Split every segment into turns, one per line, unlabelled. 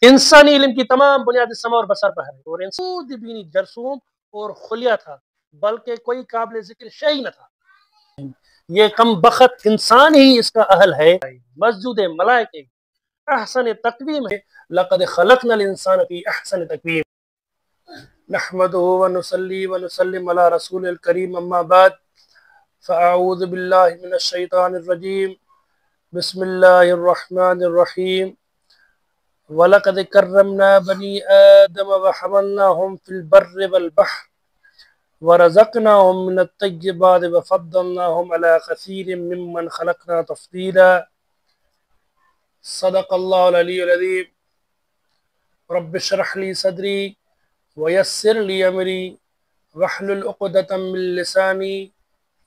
इंसानी इल्म की तमाम बुनियादी समा और बसर पर है और इंसान बीनी जरसूम और खुलिया था, बल्कि कोई काबिल जिक्र शय न था। ये कम बखत इंसान ही इसका अहल है। मस्जूद मलाइके अहसन तकवीम है। लक़द खलक़नल इंसान फी अहसन तकवीम। नहमदुहु व नुसल्ली व नुसल्लिम अला रसूलिल करीम अम्मा बाद फ़अऊज़ु बिल्लाहि मिनश शैतानिर रजीम। बिस्मिल्लाहिर रहमानिर रहीम। वलक़द कर्रमना बनी आदम व हमलनाहुम फिल बर्रि वल बहर व रज़क़नाहुम मिनत तय्यिबाति व फ़द्दलनाहुम अला कसीरिम मिम्मन खलक़ना तफ़दीला। सदक़ल्लाहुल अलियुल अज़ीम। रब्बि इश्रह ली सदरी व यस्सिर ली अमरी वहलुल उक़दतम मिन लिसानी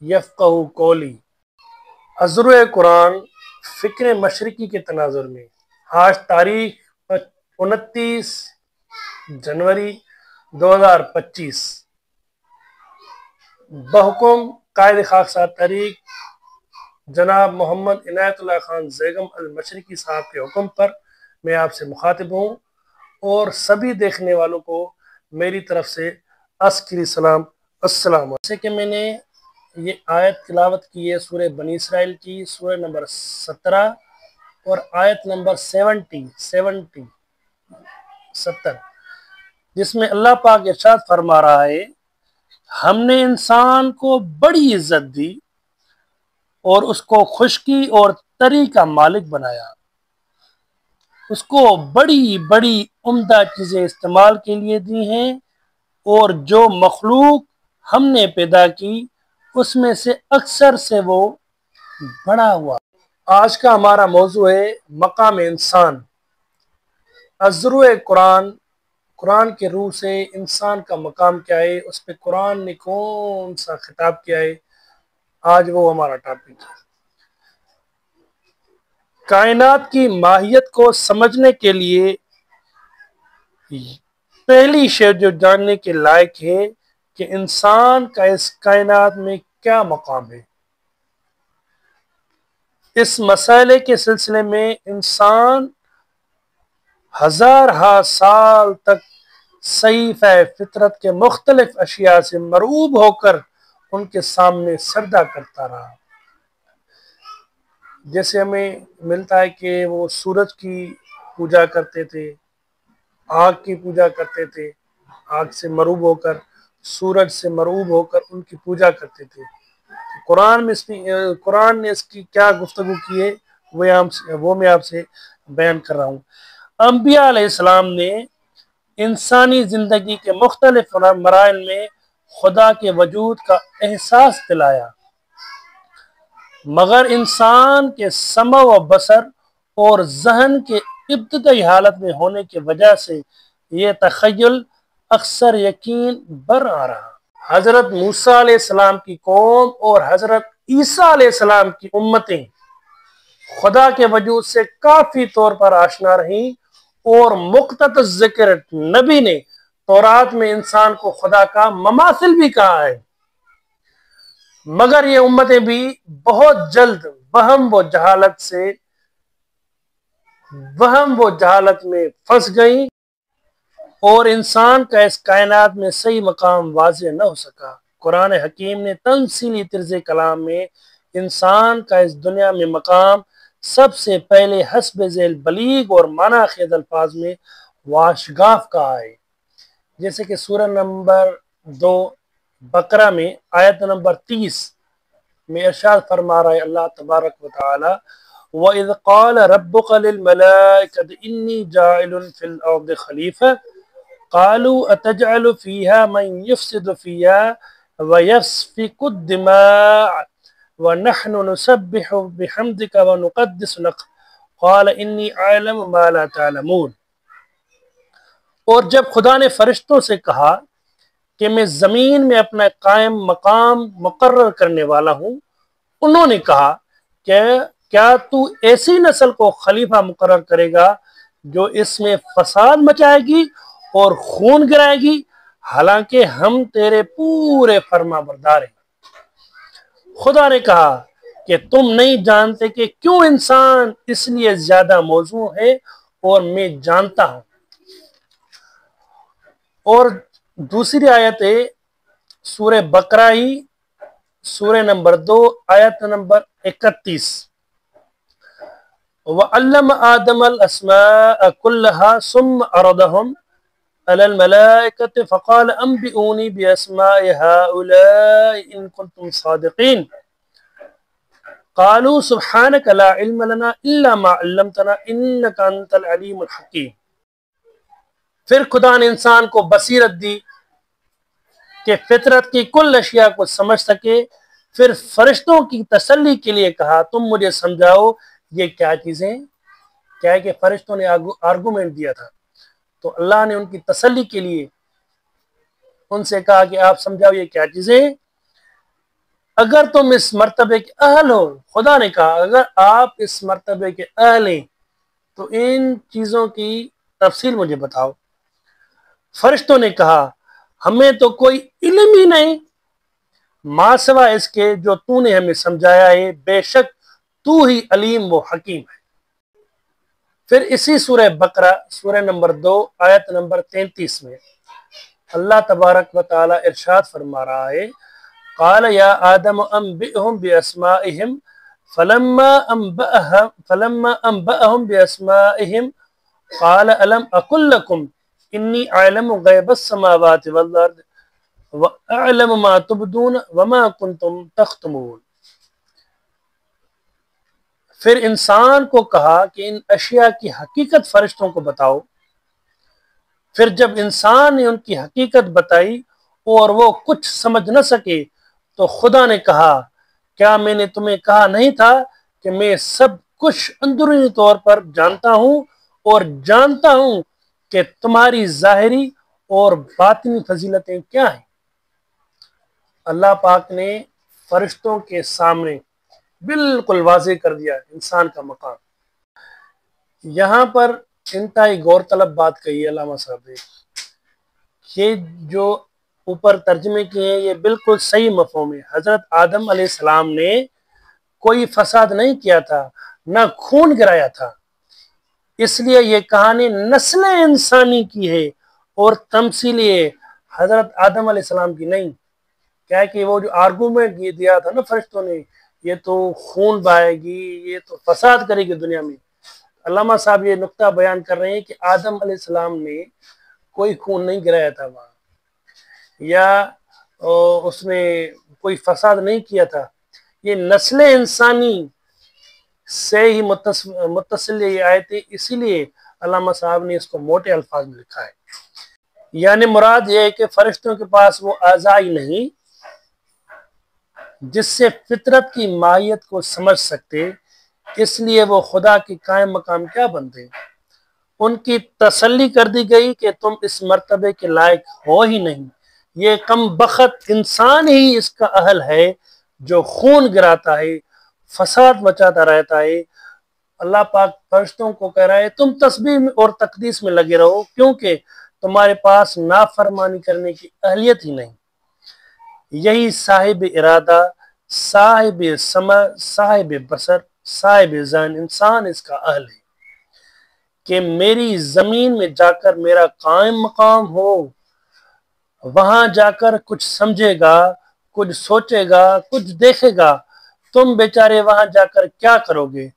यफ़क़हू क़ौली। अज़्रुए कुरान फ़िक्र मशरिकी के तनाज़ुर में आज तारीख 29 जनवरी 2025 बहुकुम कायद खाकसाद तहरीक जनाब मोहम्मद इनायतुल्लाह खान ज़ैगम अल मशरिकी साहब के हुक्म पर मैं आपसे मुखातिब हूँ और सभी देखने वालों को मेरी तरफ से अस्करी सलाम अस्सलाम। जैसे कि मैंने ये आयत तिलावत की है सूरह बनी इसराइल की सूरह नंबर 17 और आयत नंबर 70 जिसमें अल्लाह पाक इरशाद फरमा रहा है, हमने इंसान को बड़ी इज्जत दी और उसको खुशकी और तरी का मालिक बनाया। उसको बड़ी बड़ी उम्दा चीज़ें इस्तेमाल के लिए दी हैं और जो मखलूक हमने पैदा की उसमें से अक्सर से वो बड़ा हुआ। आज का हमारा मौजू है मकाम इंसान। अज़्रुए कुरान, कुरान के रूह से इंसान का मकाम क्या है, उस पर कुरान ने कौन सा खिताब किया है, आज वो हमारा टॉपिक है। कायनात की माहियत को समझने के लिए पहली शय जो जानने के लायक है कि इंसान का इस कायनात में क्या मकाम है। इस मसले के सिलसिले में इंसान हज़ार साल तक सहीफ़े फितरत के मुख्तलिफ अशिया से मरूब होकर उनके सामने सजदा करता रहा। जैसे हमें मिलता है कि वो सूरज की पूजा करते थे, आग की पूजा करते थे, आग से मरूब होकर, सूरज से मरूब होकर उनकी पूजा करते थे। कुरान ने इसकी क्या गुफ्तगू की है वो मैं आपसे बयान कर रहा हूँ। अंबिया अलैहिस्सलाम ने इंसानी ज़िंदगी के मुख्तलिफ मराहिल में खुदा के वजूद का एहसास दिलाया, मगर इंसान के समा व बसर और जहन के इब्तदाई हालत में होने की वजह से ये तख़य्युल अक्सर यकीन बर आ रहा। हज़रत मूसा अलैहिस्सलाम की कौम और हज़रत ईसा अलैहिस्सलाम की उम्मतें खुदा के वजूद से काफ़ी तौर पर आशना रहीं और मुख्तसर ज़िक्र नबी ने तौरात में इंसान को खुदा का ममासिल भी कहा है, मगर ये उम्मतें भी बहुत जल्द वहम व जहालत में फंस गईं और इंसान का इस कायनात में सही मकाम वाज़ेह न हो सका। कुरान हकीम ने तमसीली तर्ज़ कलाम में इंसान का इस दुनिया में मकाम सबसे पहले हस्ब ज़ैल बलीग और माना खेद अल्फाज में वाशगाफ कहा है। जैसे कि सूरह नंबर 2 बकरा में आयत नंबर 30 में इरशाद फरमा रहा है अल्लाह तबारक व तआला, व इज़ क़ाल रब्बुका लिल मलाइकति इन्नी जाइलुन फिल अर्दि खलीफा क़ालू अतजअलु फ़ीहा मन युफ़सिदु फ़ीहा व यस्फ़िकु दिमा व नहनु नुसब्बिहु बिहम्दिका व नुक़द्दिसु लक क़ाल इन्नी अअलमु मा ला तअलमून। और जब खुदा ने फरिश्तों से कहा कि मैं ज़मीन में अपना कायम मकाम मुकर्रर करने वाला हूँ, उन्होंने कहा कि क्या तू ऐसी नस्ल को खलीफा मुकर्रर करेगा जो इसमें फसाद मचाएगी और खून गिराएगी, हालांकि हम तेरे पूरे फर्माबरदार हैं। खुदा ने कहा कि तुम नहीं जानते कि क्यों इंसान इसलिए ज्यादा मौजू है और मैं जानता हूँ। اور दूसरी आयत है सूरह बकरा ही सूरह नंबर 2 आयत नंबर 31 वअल्लम आदम अल अस्माअ कुल्लहा सुम्मा अरदहुम अलल मलाइकति फ़क़ाल अंबिऊनी बिअस्माइ हाउलाइ इन कुंतुम सादिक़ीन क़ालू सुब्हानक ला इल्म लना इल्ला मा अल्लमतना इन्नका अंतल अलीमुल हकीम। फिर खुदा ने इंसान को बसीरत दी कि फितरत की कुल अशिया को समझ सके। फिर फरिश्तों की तसल्ली के लिए कहा तुम मुझे समझाओ ये क्या चीजें। क्या है कि फरिश्तों ने आर्गुमेंट दिया था, तो अल्लाह ने उनकी तसल्ली के लिए उनसे कहा कि आप समझाओ ये क्या चीजें। अगर तुम इस मर्तबे के अहल हो, खुदा ने कहा अगर आप इस मर्तबे के अहल हैं तो इन चीजों की तफसील मुझे बताओ। फरिश्तों ने कहा हमें तो कोई इल्म ही नहीं मां सिवा इसके जो तूने हमें समझाया है, बेशक तू ही अलीम व हकीम है। फिर इसी सूरह बकरा सूरह नंबर 2 आयत नंबर 33 में अल्लाह तबारक व तआला इरशाद फरमा रहा है क़ाल या आदम अंबिहुम बिअस्माइहिम फलम्मा अंबअहुम बिअस्माइहिम क़ाल अलम अकुल लकुम इन्नी अअलमु गैबस समावाति वल अर्द व अअलमु मा तुबदून व मा कुंतुम तख्तमून। फिर इंसान को कहा कि इन अशिया की हकीकत फरिश्तों को बताओ। फिर जब इंसान ने उनकी हकीकत बताई और वो कुछ समझ न सके तो खुदा ने कहा क्या मैंने तुम्हें कहा नहीं था कि मैं सब कुछ अंदरूनी तौर पर जानता हूं और जानता हूं कि तुम्हारी जाहिरी और बातिनी फजीलतें क्या हैं। अल्लाह पाक ने फरिश्तों के सामने बिल्कुल वाज़ेह कर दिया इंसान का मकाम। यहाँ पर इंतहाई गौर तलब बात कही है अल्लामा साहब ने। ये जो ऊपर तर्जमे किए हैं ये बिल्कुल सही मफ़हूम है। हज़रत आदम अलैहिस्सलाम ने कोई फसाद नहीं किया था, न खून गिराया था, इसलिए ये कहानी नस्ल इंसानी की है और तमसीली हज़रत आदम अलैहिस्सलाम की नहीं। क्या है कि वो जो आर्गूमेंट ये दिया था ना फरिश्तों ने, ये तो खून बहाएगी, ये तो फसाद करेगी दुनिया में। अल्लामा साहब ये नुक्ता बयान कर रहे हैं कि आदम अलैहिस्सलाम ने कोई खून नहीं गिराया था वहाँ, या उसने कोई फसाद नहीं किया था। ये नस्ल इंसानी से ही मुत्तसिल ये आयतें, इसीलिए अल्लामा साहब ने इसको मोटे अल्फाज में लिखा है। यानी मुराद ये है कि फरिश्तों के पास वो आज़ाई नहीं जिससे फितरत की माहियत को समझ सकते, इसलिए वो खुदा की कायम मकाम क्या बनते। उनकी तसल्ली कर दी गई कि तुम इस मर्तबे के लायक हो ही नहीं, ये कम बखत इंसान ही इसका अहल है जो खून गिराता है, फसाद मचाता रहता है। अल्लाह पाक फरिश्तों को कह रहा है तुम तस्बीह में और तकदीस में लगे रहो क्योंकि तुम्हारे पास नाफरमानी करने की अहलियत ही नहीं। यही साहिब इरादा, साहिब समा, साहिब बसर, साहिब जान इंसान इसका अहल है कि मेरी जमीन में जाकर मेरा कायम मकाम हो, वहां जाकर कुछ समझेगा, कुछ सोचेगा, कुछ देखेगा। तुम बेचारे वहां जाकर क्या करोगे।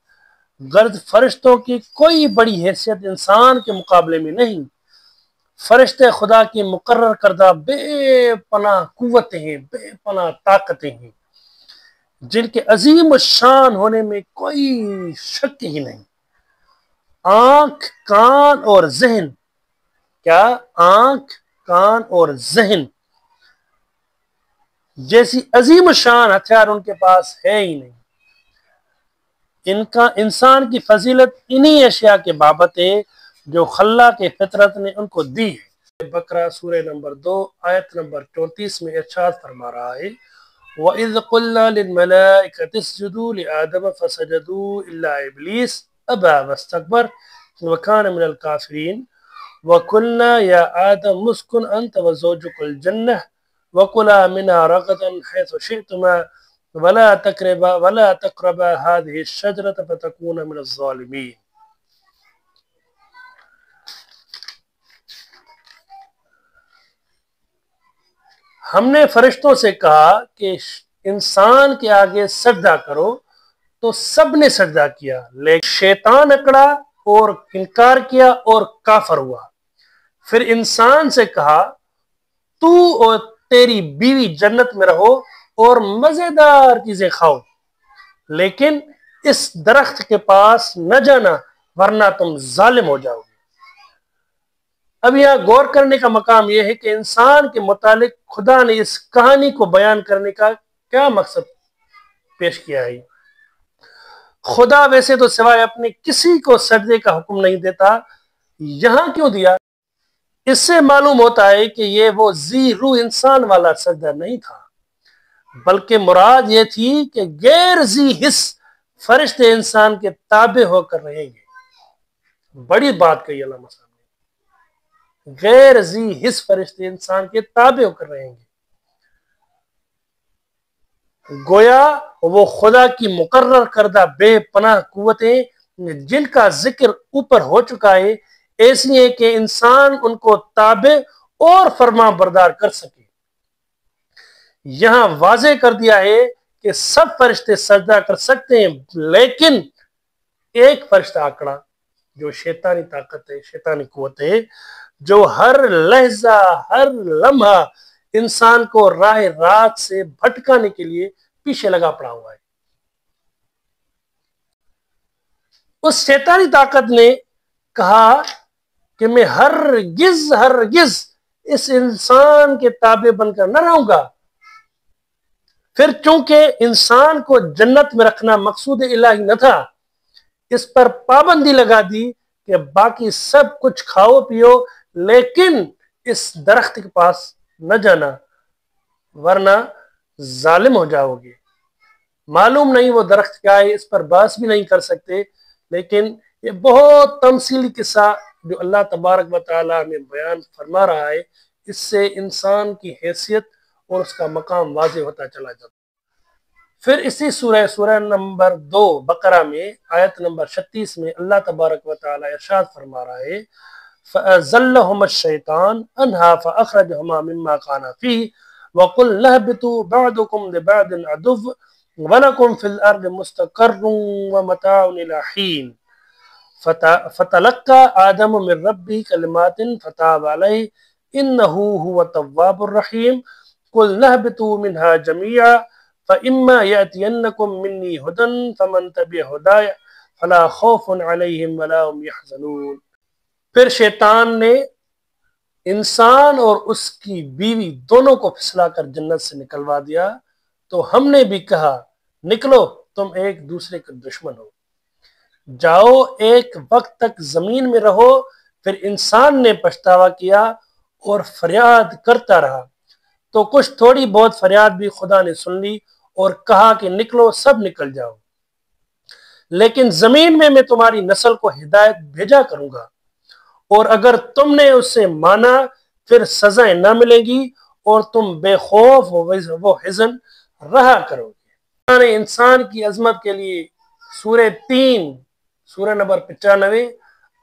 गर्द फरिश्तों की कोई बड़ी हैसियत इंसान के मुकाबले में नहीं। फरिश्ते खुदा की मुकर्रर करदा बेपनाह कुव्वतें हैं, बेपनाह ताकतें हैं जिनके अजीम शान होने में कोई शक ही नहीं। आंख, कान और जहन, क्या आंख, कान और जहन जैसी अजीम शान हथियार उनके पास है ही नहीं। इनका इंसान की फजीलत इन्हीं अशिया के बाबत है जो खल्ला के फितरत ने उनको दी है। बकरा सूरह नंबर 2 आयत नंबर 34 में इरशाद फरमा रहा है वइज़ क़ुल्ना लिल मलाइकति इसजुदू लिआदम फसजदू इल्ला इब्लीस अबा वस्तकबर व कान मिनल काफिरीन व कुल्ना या आदम उस्कुन अंत व ज़ौजुकल जन्नह व कुला मिन्हा रगदन हैथु शि'तुमा वला तक़रबा हाज़िहि शजरत फतकूना मिनज़ ज़ालिमीन। ہم نے فرشتوں سے کہا کہ انسان کے آگے سجدہ کرو تو سب نے سجدہ کیا، لیکن شیطان اکڑا اور انکار کیا اور کافر ہوا۔ پھر انسان سے کہا تو اور تیری بیوی جنت میں رہو اور مزیدار چیزیں کھاؤ، لیکن اس درخت کے پاس نہ جانا ورنہ تم ظالم ہو جاؤ گے۔ اب یہاں غور کرنے کا مقام یہ ہے کہ انسان کے متعلق خدا نے اس کہانی کو بیان کرنے کا کیا مقصد پیش کیا ہے۔ خدا ویسے تو سوائے اپنے کسی کو سجدے کا حکم نہیں دیتا، یہاں کیوں دیا؟ اس سے معلوم ہوتا ہے کہ یہ وہ ذی روح انسان والا سجدہ نہیں تھا، بلکہ مراد یہ تھی کہ غیر ذی حس فرشتے انسان کے تابع ہو کر رہیں گے۔ بڑی بات کہی علامہ صاحب نے، غیر ذی حس فرشتے انسان کے تابع ہو کر رہیں گے۔ گویا وہ خدا کی مقرر کردہ بے پناہ قوتیں جن کا ذکر اوپر ہو چکا ہے، ایسی ہیں کہ انسان ان کو تابع اور فرما بردار کر سکے۔ یہاں واضح کر دیا ہے کہ سب فرشتے سجدہ کر سکتے ہیں، لیکن ایک فرشتہ آکڑا جو شیطانی طاقت ہے، شیطانی قوت ہے، جو ہر لحظہ ہر لمحہ انسان کو راہ رات سے بھٹکانے کے لیے پیچھے لگا پڑا ہوا ہے۔ اس شیطانی طاقت نے کہا کہ میں ہرگز اس انسان کے تابع بن کر نہ رہوں گا۔ پھر چونکہ انسان کو جنت میں رکھنا مقصود الہی نہ تھا، اس پر پابندی لگا دی کہ باقی سب کچھ کھاؤ پیو، لیکن اس درخت کے پاس نہ جانا ورنہ ظالم ہو جاؤ گے۔ معلوم نہیں وہ درخت کیا ہے، اس پر بحث بھی نہیں کر سکتے، لیکن یہ بہت تمثیلی قصہ جو اللہ تبارک و تعالیٰ میں بیان فرما رہا ہے، اس سے انسان کی حیثیت اور اس کا مقام واضح ہوتا چلا جاتا۔ پھر اسی سورہ نمبر 2 بقرہ میں آیت نمبر 36 میں اللہ تبارک و تعالیٰ ارشاد فرما رہا ہے، فَأَزَلَّهُمَ الشَّيْطَانُ عَنْهَا فَأَخْرَجَهُمَا مِمَّا كَانَا فِيهِ وَقُلْنَا اهْبِطُوا بَعْضُكُمْ لِبَعْضٍ عَدُوٌّ وَلَكُمْ فِي الْأَرْضِ مُسْتَقَرٌّ وَمَتَاعٌ إِلَىٰ حِينٍ فَتَلَقَّىٰ آدَمُ مِن رَّبِّهِ كَلِمَاتٍ فَتَابَ عَلَيْهِ إِنَّهُ هُوَ التَّوَّابُ الرَّحِيمُ قُلْنَا اهْبِطُوا مِنْهَا جَمِيعًا فَإِمَّا يَأْتِيَنَّكُم مِّنِّي هُدًى فَمَن تَبِعَ هُدَايَ فَلَا خَوْفٌ عَلَيْهِمْ وَلَا هُمْ يَحْزَنُونَ۔ پھر شیطان نے انسان اور اس کی بیوی دونوں کو پھسلا کر جنت سے نکلوا دیا، تو ہم نے بھی کہا نکلو تم ایک دوسرے کے دشمن ہو، جاؤ ایک وقت تک زمین میں رہو۔ پھر انسان نے پچھتاوا کیا اور فریاد کرتا رہا، تو کچھ تھوڑی بہت فریاد بھی خدا نے سن لی اور کہا کہ نکلو سب نکل جاؤ، لیکن زمین میں تمہاری نسل کو ہدایت بھیجا کروں گا، اور اگر تم نے اس سے مانا پھر سزائیں نہ ملیں گی اور تم بے خوف و حزن رہا کرو گے۔ اللہ نے انسان کی عظمت کے لیے سورہ 3 سورہ نمبر 95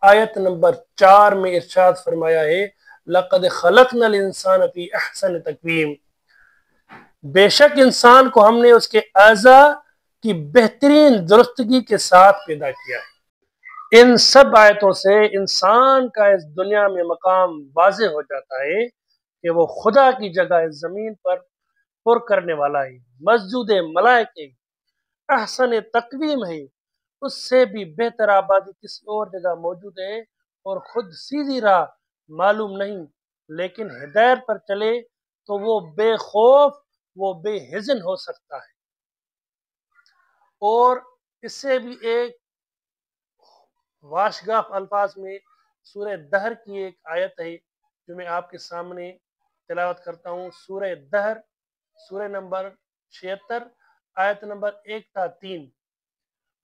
آیت نمبر 4 میں ارشاد فرمایا ہے، لَقَدْ خَلَقْنَا الْإِنسَانَ فِي أَحْسَنِ تَقْوِيمٍ، بے شک انسان کو ہم نے اس کے اعضاء کی بہترین درستگی کے ساتھ پیدا کیا ہے۔ ان سب آیتوں سے انسان کا اس دنیا میں مقام واضح ہو جاتا ہے کہ وہ خدا کی جگہ اس زمین پر پر کرنے والا ہے، مسجود ملائکہ احسن تقویم ہے، اس سے بھی بہتر آبادی کسی اور جگہ موجود ہے، اور خود سیدھی راہ معلوم نہیں، لیکن ہدایت پر چلے تو وہ بے خوف وہ بے حزن ہو سکتا ہے۔ اور اس سے بھی ایک واشگاف الفاظ میں سورہ دہر کی ایک آیت ہے جو میں آپ کے سامنے تلاوت کرتا ہوں۔ سورہ دہر سورہ نمبر 76 آیت نمبر 1 تا 3،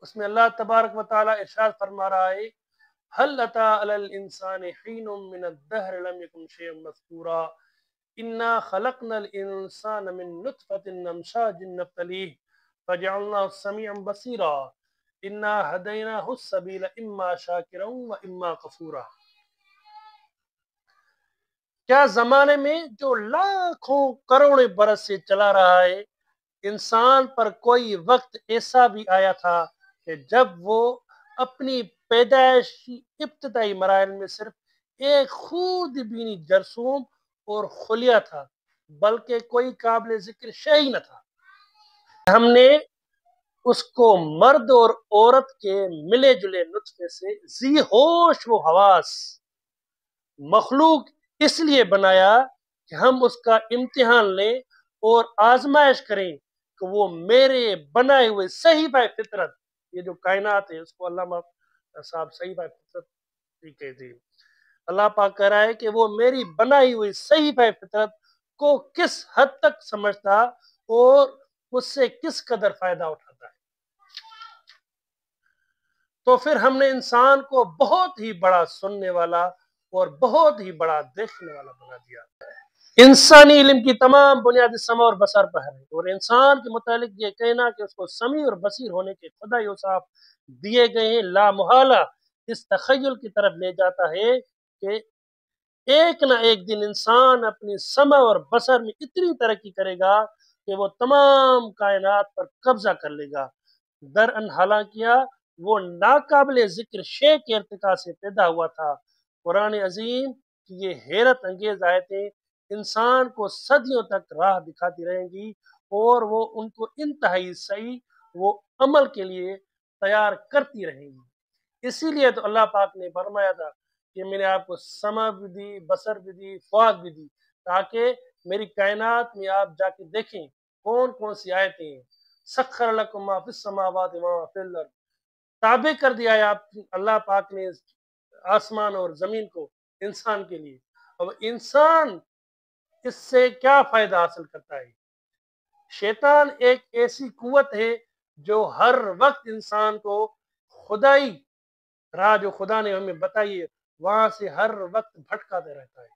اس میں اللہ تبارک و تعالی ارشاد فرما رہا ہے، هل اتى على الانسان حين من الدهر لم يكن شيئا مذكورا انا خلقنا الانسان من نطفة امشاج نبتليه فجعلناه سميعا بصيرا انا هديناه السبيل اما شاكرا واما كفورا۔ کیا زمانے میں جو لاکھوں کروڑوں برس سے چلا رہا ہے، انسان پر کوئی وقت ایسا بھی آیا تھا کہ جب وہ اپنی پیدائشی ابتدائی مراحل میں صرف ایک خود بینی جرثوم اور خلیہ تھا، بلکہ کوئی قابل ذکر شے ہی نہ تھا۔ ہم نے اس کو مرد اور عورت کے ملے جلے نطفے سے ذی ہوش و حواس مخلوق اس لیے بنایا کہ ہم اس کا امتحان لیں اور آزمائش کریں کہ وہ میرے بنائے ہوئے صحیفہ فطرت، یہ جو کائنات ہے اس کو علامہ صاحب صحیفہ فطرت کہتے ہیں، اللہ پاک کہہ رہا ہے کہ وہ میری بنائی ہوئی صحیفہ فطرت کو کس حد تک سمجھتا اور اس سے کس قدر فائدہ اٹھاتا ہے۔ تو پھر ہم نے انسان کو بہت ہی بڑا سننے والا اور بہت ہی بڑا دیکھنے والا بنا دیا۔ انسانی علم کی تمام بنیادی سمع اور بصر پر ہے، اور انسان کے متعلق یہ کہنا کہ اس کو سمیع اور بصیر ہونے کے خدائی اوصاف دیے گئے ہیں لامحالہ اس تخیل کی طرف لے جاتا ہے کہ ایک نہ ایک دن انسان اپنی سمع اور بصر میں اتنی ترقی کرے گا کہ وہ تمام کائنات پر قبضہ کر لے گا۔ درن حالانکہ وہ ناقابل ذکر شے کے ارتقاء سے پیدا ہوا تھا۔ قرآن عظیم کی یہ حیرت انگیز آیتیں انسان کو صدیوں تک راہ دکھاتی رہیں گی اور وہ ان کو انتہائی صحیح وہ عمل کے لیے تیار کرتی رہیں گی۔ اسی لیے تو اللہ پاک نے فرمایا تھا کہ میں نے آپ کو سمع بھی دی، بصر بھی دی، فؤاد بھی دی، تاکہ میری کائنات میں آپ جا کے دیکھیں کون کون سی آیتیں ہیں۔ سخر لکم ما فی السماوات و ما فی الارض، تابع کر دیا ہے آپ اللہ پاک نے آسمان اور زمین کو انسان کے لیے۔ اب انسان اس سے کیا فائدہ حاصل کرتا ہے؟ شیطان ایک ایسی قوت ہے جو ہر وقت انسان کو خدائی راہ جو خدا نے ہمیں بتائی ہے وہاں سے ہر وقت بھٹکاتے رہتا ہے،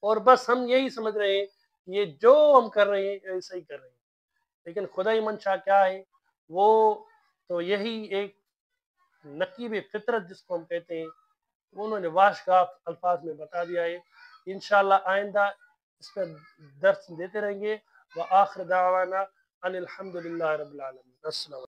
اور بس ہم یہی سمجھ رہے ہیں کہ یہ جو ہم کر رہے ہیں ایسا ہی کر رہے ہیں، لیکن خدائی منشا کیا ہے؟ وہ تو یہی ایک نقیب فطرت جس کو ہم کہتے ہیں، انہوں نے واشگاف الفاظ میں بتا دیا ہے۔ انشاءاللہ آئندہ اس پر درس دیتے رہیں گے۔ وآخر دعوانا ان الحمدللہ رب العالمین۔ السلام علیکم۔